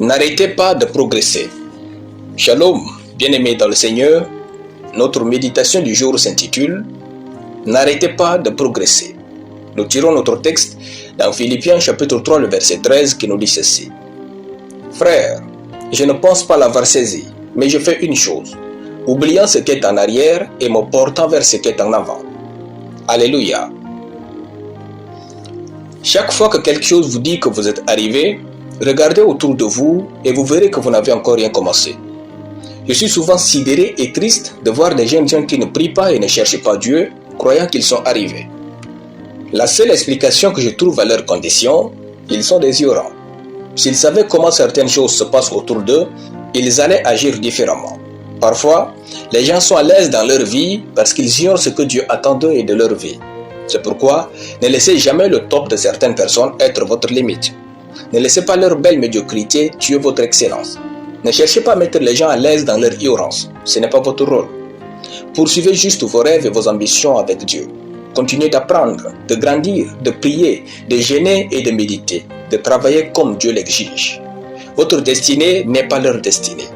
N'arrêtez pas de progresser. Shalom, bien-aimés dans le Seigneur, notre méditation du jour s'intitule « N'arrêtez pas de progresser ». Nous tirons notre texte dans Philippiens chapitre 3, le verset 13 qui nous dit ceci. « Frères, je ne pense pas l'avoir saisi, mais je fais une chose, oubliant ce qui est en arrière et me portant vers ce qui est en avant. » Alléluia. Chaque fois que quelque chose vous dit que vous êtes arrivé, regardez autour de vous et vous verrez que vous n'avez encore rien commencé. Je suis souvent sidéré et triste de voir des jeunes gens qui ne prient pas et ne cherchent pas Dieu, croyant qu'ils sont arrivés. La seule explication que je trouve à leur condition, ils sont des ignorants. S'ils savaient comment certaines choses se passent autour d'eux, ils allaient agir différemment. Parfois, les gens sont à l'aise dans leur vie parce qu'ils ignorent ce que Dieu attend d'eux et de leur vie. C'est pourquoi, ne laissez jamais le top de certaines personnes être votre limite. Ne laissez pas leur belle médiocrité tuer votre excellence. Ne cherchez pas à mettre les gens à l'aise dans leur ignorance. Ce n'est pas votre rôle. Poursuivez juste vos rêves et vos ambitions avec Dieu. Continuez d'apprendre, de grandir, de prier, de jeûner et de méditer, de travailler comme Dieu l'exige. Votre destinée n'est pas leur destinée.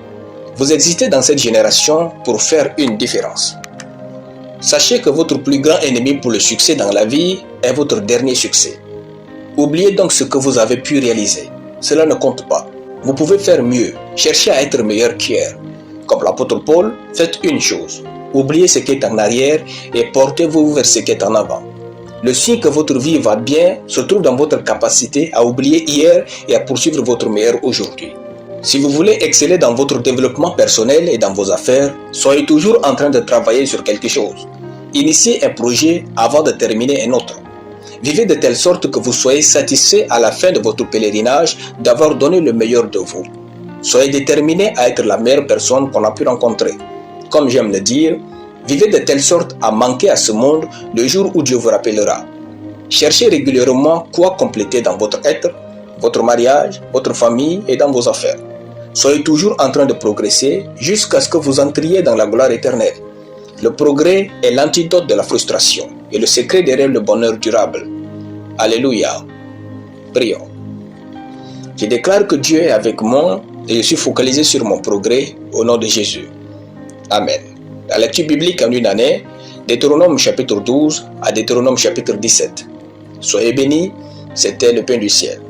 Vous existez dans cette génération pour faire une différence. Sachez que votre plus grand ennemi pour le succès dans la vie est votre dernier succès. Oubliez donc ce que vous avez pu réaliser. Cela ne compte pas. Vous pouvez faire mieux. Cherchez à être meilleur qu'hier. Comme l'apôtre Paul, faites une chose. Oubliez ce qui est en arrière et portez-vous vers ce qui est en avant. Le signe que votre vie va bien se trouve dans votre capacité à oublier hier et à poursuivre votre meilleur aujourd'hui. Si vous voulez exceller dans votre développement personnel et dans vos affaires, soyez toujours en train de travailler sur quelque chose. Initiez un projet avant de terminer un autre. Vivez de telle sorte que vous soyez satisfait à la fin de votre pèlerinage d'avoir donné le meilleur de vous. Soyez déterminé à être la meilleure personne qu'on a pu rencontrer. Comme j'aime le dire, vivez de telle sorte à manquer à ce monde le jour où Dieu vous rappellera. Cherchez régulièrement quoi compléter dans votre être, votre mariage, votre famille et dans vos affaires. Soyez toujours en train de progresser jusqu'à ce que vous entriez dans la gloire éternelle. Le progrès est l'antidote de la frustration et le secret derrière le bonheur durable. Alléluia. Prions. Je déclare que Dieu est avec moi et je suis focalisé sur mon progrès au nom de Jésus. Amen. La lecture biblique en une année, Deutéronome chapitre 12 à Deutéronome chapitre 17. Soyez bénis, c'était le pain du ciel.